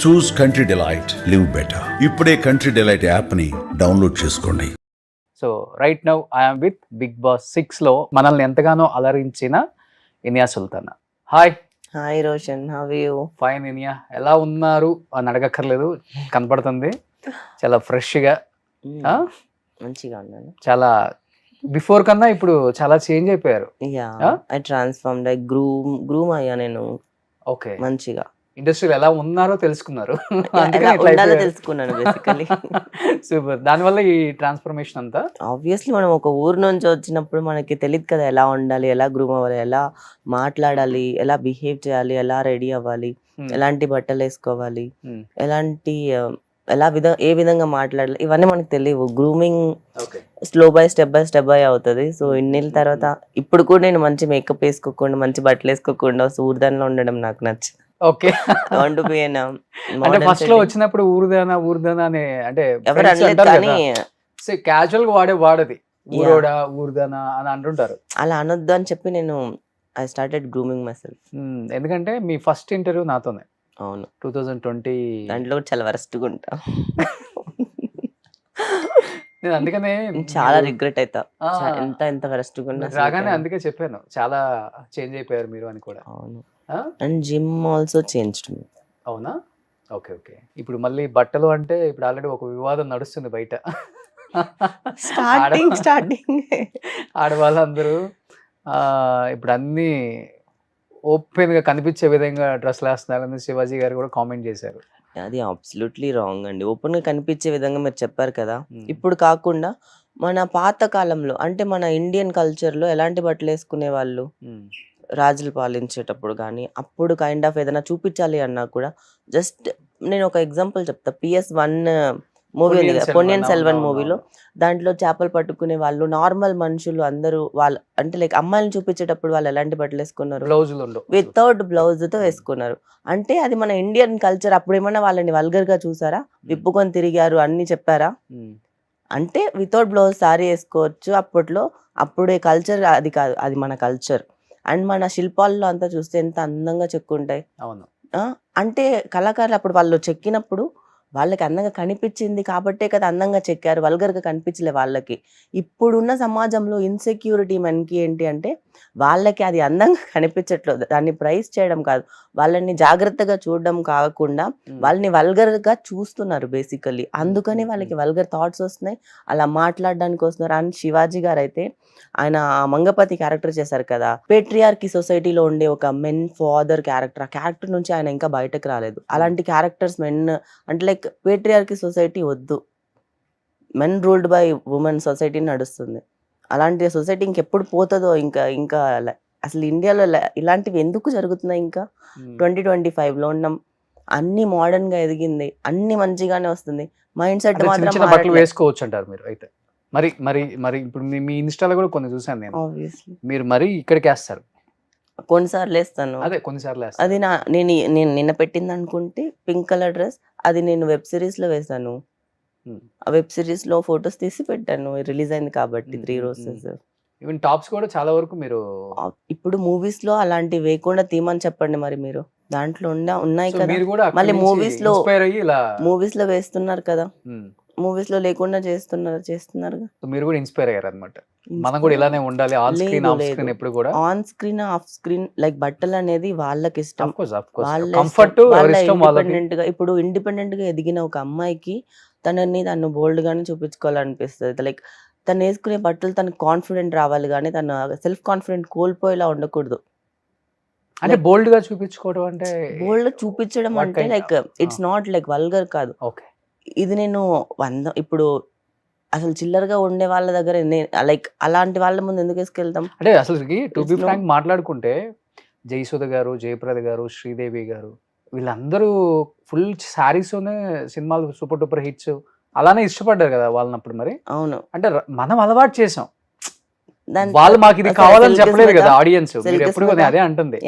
చూస్ country delight, live better. ఇప్పుడే country delight యాప్ని download చేసుకోండి. So right now I'm with big boss 6లో మనల్ని ఎంతగానో అలరించిన Inaya Sultana. Hi. Hi Roshan, how are you? Fine Inaya, ఎలా ఉన్నారు అని అడగక్కర్లేదు, కనపడుతుంది చాలా ఫ్రెష్గా. మంచిగా ఉన్నాను. చాలా బిఫోర్ కన్నా ఇప్పుడు చాలా చేంజ్ అయిపోయారు. Yeah, I transform like groom అయ్యా నేను. ఓకే, మంచిగా ఇండస్ట్రీలో ఎలా ఉన్నారో తెలుసుకున్నారు. ఎలా ఉండాలో తెలుసుకున్నాను బేసికలీ. సూపర్. దానివల్ల ఈ ట్రాన్స్ఫర్మేషన్ అంతా. ఆబ్వియస్లీ మనం ఒక ఊరు నుంచి వచ్చినప్పుడు మనకి తెలియదు కదా ఎలా ఉండాలి, ఎలా గ్రూమ్ అవ్వాలి, ఎలా మాట్లాడాలి, ఎలా బిహేవ్ చేయాలి, ఎలా రెడీ అవ్వాలి, ఎలాంటి బట్టలు వేసుకోవాలి, ఎలాంటి ఏ విధంగా మాట్లాడాలి, ఇవన్నీ మనకు తెలియవు. Grooming slow by step by అవుతుంది. సో ఇన్నేళ్ళ తర్వాత ఇప్పుడు కూడా నేను మంచి మేకప్ వేసుకోకుండా, మంచి బట్టలు వేసుకోకుండా ఊర్దాన్లో ఉండడం నాకు నచ్చింది. ఓకే, అంటే ఫస్ట్ లో వచ్చినప్పుడు ఊర్దానా అనే అంటే ఎవరు అనలేదు కానీ క్యాజువల్ గా వాడది ఊరోడా ఊర్దానా అని అంటుంటారు. అలా అనొద్దు అని చెప్పి నేను I started grooming my self. ఎందుకంటే మీ ఫస్ట్ ఇంటర్వ్యూ నాతోనే. అవును, 2020 దాంట్లో కూడా చాలా వరస్ట్గా ఉంటా. నేను అందుకనే చాలా రిగ్రెట్ అవుతా, ఎంత వరస్ట్గా ఉన్నా రాగానే అందుకే చెప్పాను చాలా చేంజ్ అయిపోయారు మీరు అని కూడా. అవును, and gym also changed me. అవునా? Okay okay. ఇప్పుడు మళ్ళీ బట్టలు అంటే ఇప్పుడు ఆల్రెడీ ఒక వివాదం నడుస్తుంది బయట. స్టార్టింగ్ ఆడవాళ్ళందరూ ఇప్పుడు అన్ని ఓపెన్ గా కనిపించే విధంగా డ్రెస్లు వేస్తున్నారని శివాజీ గారు కూడా కామెంట్ చేశారు. అది అబ్సల్యూట్లీ రాంగ్ అండి. ఓపెన్ గా కనిపించే విధంగా మీరు చెప్పారు కదా. ఇప్పుడు కాకుండా మన పాత కాలంలో అంటే మన ఇండియన్ కల్చర్ లో ఎలాంటి బట్టలు వేసుకునే వాళ్ళు, రాజులు పాలించేటప్పుడు కానీ అప్పుడు కైండ్ ఆఫ్ ఏదైనా చూపించాలి అన్నా కూడా జస్ట్ నేను ఒక ఎగ్జాంపుల్ చెప్తా. PS1 మూవీ ఉంది కదా, పొన్నియిన్ సెల్వన్ మూవీలో, దాంట్లో చేపలు పట్టుకునే వాళ్ళు నార్మల్ మనుషులు అందరూ వాళ్ళు అంటే లైక్ అమ్మాయిని చూపించేటప్పుడు వాళ్ళు ఎలాంటి బట్టలు వేసుకున్నారు, వితౌట్ బ్లౌజ్ తో వేసుకున్నారు. అంటే అది మన ఇండియన్ కల్చర్. అప్పుడు ఏమన్నా వాళ్ళని వల్గర్ గా చూసారా, విప్పుకొని తిరిగారు అన్ని చెప్పారా? అంటే వితౌట్ బ్లౌజ్ సారీ వేసుకోవచ్చు అప్పట్లో. అప్పుడే కల్చర్ అది కాదు, అది మన కల్చర్. అండ్ మన శిల్పాల్లో అంతా చూస్తే ఎంత అందంగా చెక్కుంటాయి. అవును, అంటే కళాకారులు అప్పుడు వాళ్ళు చెక్కినప్పుడు వాళ్ళకి అందంగా కనిపించింది కాబట్టే కదా అందంగా చెక్కారు, వల్గర్గా కనిపించలే వాళ్ళకి. ఇప్పుడున్న సమాజంలో ఇన్సెక్యూరిటీ మనకి ఏంటి అంటే వాళ్ళకి అది అందంగా కనిపించట్లేదు. దాన్ని ప్రైజ్ చేయడం కాదు, వాళ్ళని జాగ్రత్తగా చూడడం కాకుండా వాళ్ళని వల్గర్గా చూస్తున్నారు బేసికల్లీ. అందుకని వాళ్ళకి వల్గర్ థాట్స్ వస్తున్నాయి, అలా మాట్లాడడానికి వస్తున్నారు. అండ్ శివాజీ గారు అయితే ఆయన మంగపతి క్యారెక్టర్ చేశారు కదా, పేట్రియార్కీ సొసైటీలో ఉండే ఒక మెన్ ఫాదర్ క్యారెక్టర్. ఆ క్యారెక్టర్ నుంచి ఆయన ఇంకా బయటకు రాలేదు. అలాంటి క్యారెక్టర్స్ మెన్ అంటే లైక్ పేట్రియార్కీ సొసైటీ వద్దు, men ruled by women society నడుస్తుంది. అలాంటి సొసైటీ ఇంకెప్పుడు పోతుందో. ఇంకా అసలు ఇండియాలో ఇలాంటివి ఎందుకు జరుగుతున్నాయి? ఇంకా 2025లో ఉన్నాం, అన్ని మోడర్న్ గా ఎదిగింది, అన్ని మంచిగానే వస్తుంది, మైండ్ సెట్ మాత్రం వేసుకోవచ్చు అంటారు మీరు అయితే. మరి మరి మరి ఇప్పుడు మీ ఇన్స్టాలో కూడా కొన్ని చూసాను నేను, మీరు మరి ఇక్కడికి వేస్తారు. కొన్నిసార్లు వేస్తాను, అదే కొన్నిసార్లు అది నేను నిన్న పెట్టింది అనుకుంటే పింక్ కలర్ డ్రెస్, అది నేను వెబ్ సిరీస్ లో వేసాను. ఆ వెబ్ సిరీస్ లో ఫొటోస్ తీసి పెట్టాను, రిలీజ్ అయింది కాబట్టి 3 రోజెస్. ఈవెన్ టాప్స్ కూడా చాలా వరకు మీరు ఇప్పుడు మూవీస్ లో అలాంటివి వేయకుండా తీయమని చెప్పండి మరి మీరు. దాంట్లో ఉన్నాయి కదా, మళ్ళీ మూవీస్ లో వేస్తున్నారు కదా, మూవీస్ లో లేకుండా చేస్తున్నారు. మీరు కూడా ఇన్స్పైర్ అయ్యారు అన్నమాట. మనం కూడా ఇలానే ఉండాలి, ఆన్ స్క్రీన్ ఆఫ్ స్క్రీన్ ఎప్పుడు కూడా. On screen off screen like బట్టలు అనేది వాళ్ళకి ఇష్టం, కంఫర్ట్ ఇండిపెండెంట్ గా. ఇప్పుడు ఇండిపెండెంట్ గా ఎదిగిన ఒక అమ్మాయికి తను బోల్డ్ గానే చూపించుకోవాలనిపిస్తుంది. లైక్ తను వేసుకునే బట్టలు తనకు కాన్ఫిడెంట్ రావాలి, కానీ తను సెల్ఫ్ కాన్ఫిడెంట్ కోల్పోయేలా ఉండకూడదు. అంటే బోల్డ్ గా చూపించుకోవడం అంటే, బోల్డ్ చూపించడం అంటే like it's not like vulgar కాదు. ఇది నేను ఇప్పుడు అసలు చిల్లరగా ఉండే వాళ్ళ దగ్గర లైక్ అలాంటి వాళ్ళ ముందు ఎందుకు వేసుకెళ్తాం? అంటే అసలు టు బి ఫ్రాంక్ మాట్లాడుకుంటే జయసుధ గారు, జయప్రద గారు, శ్రీదేవి గారు వీళ్ళందరూ ఫుల్ శారీస్ సినిమాలు సూపర్ డూపర్ హిట్స్ అలానే ఇష్టపడ్డారు కదా వాళ్ళనప్పుడు. మరి అవును, అంటే మనం అలవాటు చేసాం, వాళ్ళు మాకు ఇది కావాలని చెప్పలేదు కదా ఆడియన్స్. ఎప్పుడు అదే అంటుంది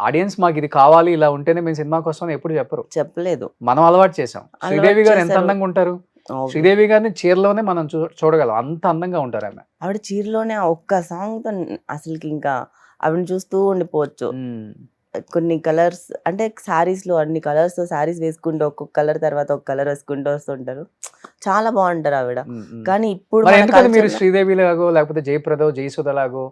ఆడియన్స్, మాకు ఇది కావాలి ఇలా ఉంటేనే మేము సినిమాకి వస్తాం ఎప్పుడు చెప్పలేదు, మనం అలవాటు చేసాం. శ్రీదేవి గారు ఎంత అందంగా ఉంటారు, శ్రీదేవి గారిని చీరలోనే మనం చూడగలం, అంత అందంగా ఉంటారు ఆమె. ఆవిడ చీరలోనే ఒక్క సాంగ్ తో అసలుకి ఇంకా ఆవిడని చూస్తూ ఉండిపోవచ్చు. కొన్ని కలర్స్ అంటే సారీస్ లో అన్ని కలర్స్ సారీస్ వేసుకుంటూ ఒక్కొక్క కలర్ తర్వాత ఒక కలర్ వేసుకుంటూ వస్తుంటారు. చాలా బాగుంటారు ఆవిడ. కానీ ఇప్పుడు మరి మన ఎందుకని మీరు culture లో- శ్రీదేవి లాగో లేకపోతే జయప్రదో జయసుధ లాగో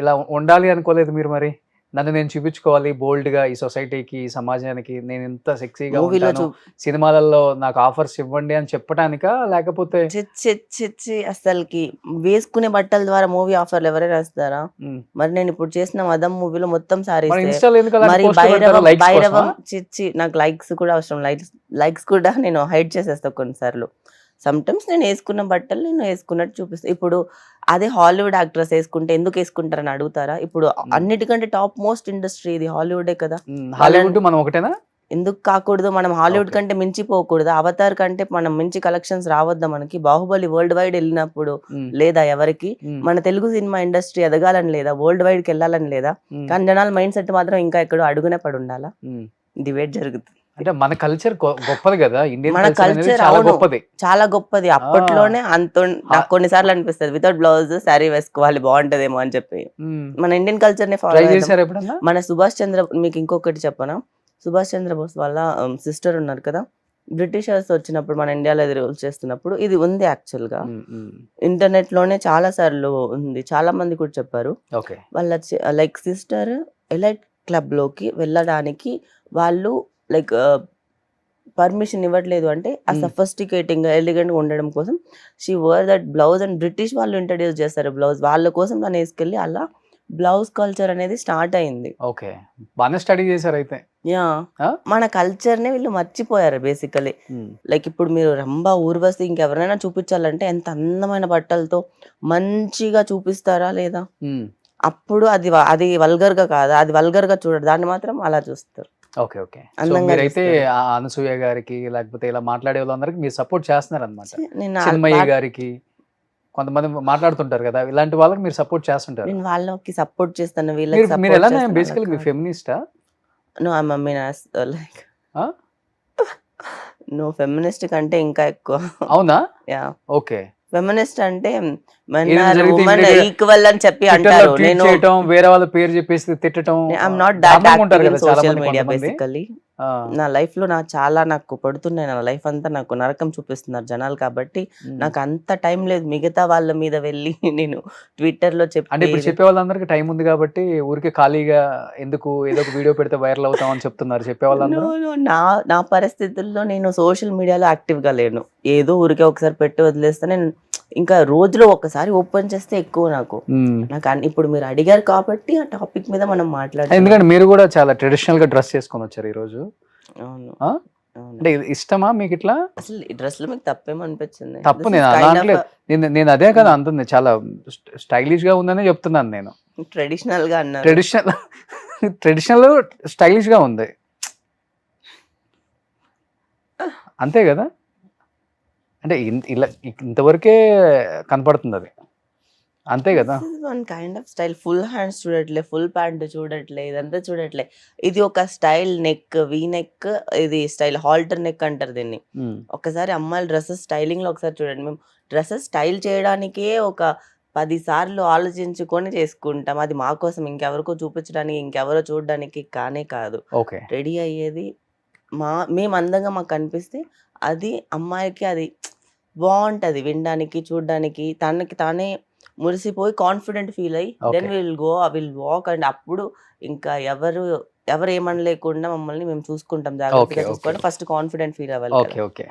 ఇలా ఉండాలి అనుకోలేదు మీరు? మరి నన్ను నేను చూపించుకోవాలి బోల్డ్ గా ఈ సొసైటీకి ఈ సమాజానికి నేను ఇంత సెక్సీగా మూవీలో ఉంటాను, సినిమాలలో నాకు ఆఫర్స్ ఇవ్వండి అని చెప్పడానికా లేకపోతే చిచ్చి అసలుకి వేసుకునే బట్టల ద్వారా మూవీ ఆఫర్లు ఎవరైనా వస్తారా? ఉమ్, మరి నేను ఇప్పుడు చేసిన మదం మూవీలో మొత్తం మరి సారీస్. ఇన్స్టాలో ఎందుకు అలాంటి మరి పోస్టులు పెడతారు? లైక్స్ భైరవం కోసమా? చిచ్చి నాకు లైక్స్ కూడా అవసరం. లైక్స్ కూడా నేను హైడ్ చేసేస్తా కొన్నిసార్లు. సమ్ టైమ్స్ నేను వేసుకున్న బట్టలు నేను వేసుకున్నట్టు చూపిస్తా. ఇప్పుడు అదే హాలీవుడ్ యాక్ట్రెస్ వేసుకుంటే ఎందుకు వేసుకుంటారని అడుగుతారా? ఇప్పుడు అన్నిటికంటే టాప్ మోస్ట్ ఇండస్ట్రీ ఇది హాలీవుడే కదా. హాలీవుడ్ మనం ఒకటేనా? ఎందుకు కాకూడదు? మనం హాలీవుడ్ Okay. కంటే మించిపోకూడదు? అవతార్ కంటే మనం మించి కలెక్షన్స్ రావద్దా మనకి? బాహుబలి వరల్డ్ వైడ్ వెళ్ళినప్పుడు ఉమ్, లేదా ఎవరికి? ఉమ్, మన తెలుగు సినిమా ఇండస్ట్రీ ఎదగాలని లేదా? వరల్డ్ వైడ్ కి వెళ్ళాలని లేదా? ఉమ్, కానీ జనాల మైండ్ సెట్ మాత్రం ఇంకా ఎక్కడో అడుగునే పడి ఉండాలా? ఉమ్. డిబేట్ జరుగుతుంది. అంటే మన కల్చర్ గొప్పది కదా, ఇండియన్ మన కల్చర్ అనేది culture చాలా అవును. గొప్పది. చాలా గొప్పది. అప్పట్లోనే నాకు కొన్నిసార్లు అనిపిస్తుంది వితౌట్ బ్లౌజ్ శారీ వేసుకోవాలి బాగుంటదేమో అని చెప్పి. మన ఇండియన్ కల్చర్ ని ఫాలో ట్రై చేశారు ఎప్పుడన్నా? మన సుభాష్ చంద్ర మీకు ఇంకొకటి చెప్పనా? సుభాష్ చంద్రబోస్ వాళ్ళ సిస్టర్ ఉన్నారు కదా, బ్రిటిషర్స్ వచ్చినప్పుడు మన ఇండియాలో ఇది రూల్ చేస్తున్నప్పుడు ఇది ఉంది యాక్చువల్ గా. ఇంటర్నెట్ లోనే చాలా సార్లు ఉంది, చాలా మంది కూడా చెప్పారు. ఓకే. వాళ్ళ లైక్ సిస్టర్ ఎలైట్ క్లబ్ లోకి వెళ్ళడానికి వాళ్ళు లైక్ పర్మిషన్ ఇవ్వట్లేదు అంటే ఆ Hmm. సఫిస్టికేటింగ్ ఎలిగెంట్ గా ఉండడం కోసం she were that blouse and British వాళ్ళు ఇంట్రడ్యూస్ చేస్తారు బ్లౌజ్. వాళ్ళ కోసం దాన్ని వేసుకెళ్ళి అలా బ్లౌజ్ కల్చర్ అనేది స్టార్ట్ అయింది. ఓకే, బాగానే స్టడీ చేశారు అయితే. Yeah Huh? మన కల్చర్ ని వీళ్ళు మర్చిపోయారు బేసికలీ. లైక్ ఇప్పుడు మీరు రంభా ఊర్వశి ఇంకెవరైనా చూపించాలంటే ఎంత అందమైన బట్టలతో మంచిగా చూపిస్తారా లేదా? అప్పుడు అది వల్గర్ గా కాదా? అది వల్గర్ గా చూడరు, దాన్ని మాత్రం అలా చూస్తారు. Okay okay. సో అందంగా మీరైతే చూస్తారు. ఆ అనసూయ గారికి లేకపోతే ఇలా మాట్లాడే వాళ్ళందరికీ మీరు సపోర్ట్ చేస్తున్నారు అనమాట. నేను చిన్మయ్య గారికి కొంతమంది మాట్లాడుతుంటారు కదా, ఇలాంటి వాళ్ళకి మీరు సపోర్ట్ చేస్తుంటారు. నేను వాళ్ళకి సపోర్ట్ చేస్తాను, వీళ్ళకి మీరు సపోర్ట్ ఎలా చేస్తాను. బేసికలీ మీ ఫెమినిస్టా? No I mean like Huh? No feminist కంటే ఇంకా ఎక్కువ. అవునా? Yeah okay. ఫెమినిస్ట్ అంటే మెన్ ఏదైనా ఆర్ జరిగితే ఉమెన్ immediate గా ఈక్వల్ అని చెప్పి ట్విట్టర్లో అంటారు. ట్వీట్ నేను చేయటం, వేరే వాళ్ళ పేరు చెప్పేసి తిట్టడం, ఐఎమ్ నాట్ దాట్ దారుణంగా ఉంటారు యాక్టివ్ కదా ఇన్ చాలా సోషల్ మంది మీడియా కొంతమంది. బేసికలీ. ఆ, నా లైఫ్ లో నాకు పడుతున్నాయి, నా లైఫ్ అంతా నాకు నరకం చూపిస్తున్నారు జనాలు. కాబట్టి ఉమ్. నాకు అంత టైం లేదు మిగతా వాళ్ళ మీద వెళ్ళి నేను ట్విట్టర్ లో అంటే ఇప్పుడు చెప్పి. చెప్పే వాళ్ళందరికీ టైం ఉంది కాబట్టి ఊరికే ఖాళీగా ఎందుకు ఏదో ఒక వీడియో పెడితే వైరల్ అవుతాం అని చెప్తున్నారు చెప్పే వాళ్ళందరూ. నా పరిస్థితుల్లో నేను సోషల్ మీడియాలో యాక్టివ్ గా లేను. ఏదో ఊరికే ఒకసారి పెట్టి వదిలేస్తే నేను ఇంకా రోజులో ఒకసారి ఓపెన్ చేస్తే ఎక్కువ నాకు. ఇప్పుడు మీరు అడిగారు కాబట్టి ఆ టాపిక్ మీద మనం మాట్లాడాలి. ఎందుకంటే మీరు కూడా చాలా ట్రెడిషనల్ గా డ్రెస్ చేసుకొని వచ్చారు ఈ రోజు. అవును ఆ? అవును. అంటే ఇది ఇష్టమా మీకు ఇట్లా? అసలు ఈ డ్రెస్ లో మీకు తప్పేమనిపించింది? తప్పు నేను అలా అనట్లేదు. నేను అదే కదా అంటుంది, చాలా స్టైలిష్ గా ఉందనే చెప్తున్నాను నేను. ట్రెడిషనల్ గా అన్నారు. ట్రెడిషనల్ స్టైలిష్ గా ఉంది అంతే కదా. అంటే ఇలా ఇంతవరకే కనపడుతుంది అది, అంతే కదా. One kind of style. Full hands చూడట్లే, ఫుల్ ప్యాంట్ చూడట్లే, ఇదంతా చూడట్లే. ఇది ఒక స్టైల్. నెక్ వీ నెక్, ఇది స్టైల్ హాల్టర్ నెక్ అంటారు దీన్ని. ఒకసారి అమ్మాయిల డ్రెస్సెస్ స్టైలింగ్ లో ఒకసారి చూడండి. మేము డ్రెస్సెస్ స్టైల్ చేయడానికే ఒక 10 సార్లు ఆలోచించుకొని చేసుకుంటాం. అది మా కోసం, ఇంకెవరికో చూపించడానికి, ఇంకెవరో చూడడానికి కానే కాదు. ఓకే. రెడీ అయ్యేది మేము అందంగా మాకు కనిపిస్తే అది అమ్మాయికి అది బాగుంటది వినడానికి, చూడడానికి. తనకి తానే మురిసిపోయి కాన్ఫిడెంట్ ఫీల్ అయ్యి దెన్ విల్ వాక్. అండ్ అప్పుడు ఇంకా ఎవరు ఏమనలేకుండా మమ్మల్ని మేము చూసుకుంటాం, జాగ్రత్తగా Okay, okay. చూసుకొని ఫస్ట్ కాన్ఫిడెంట్ ఫీల్ అవ్వాలి కదా. Okay okay.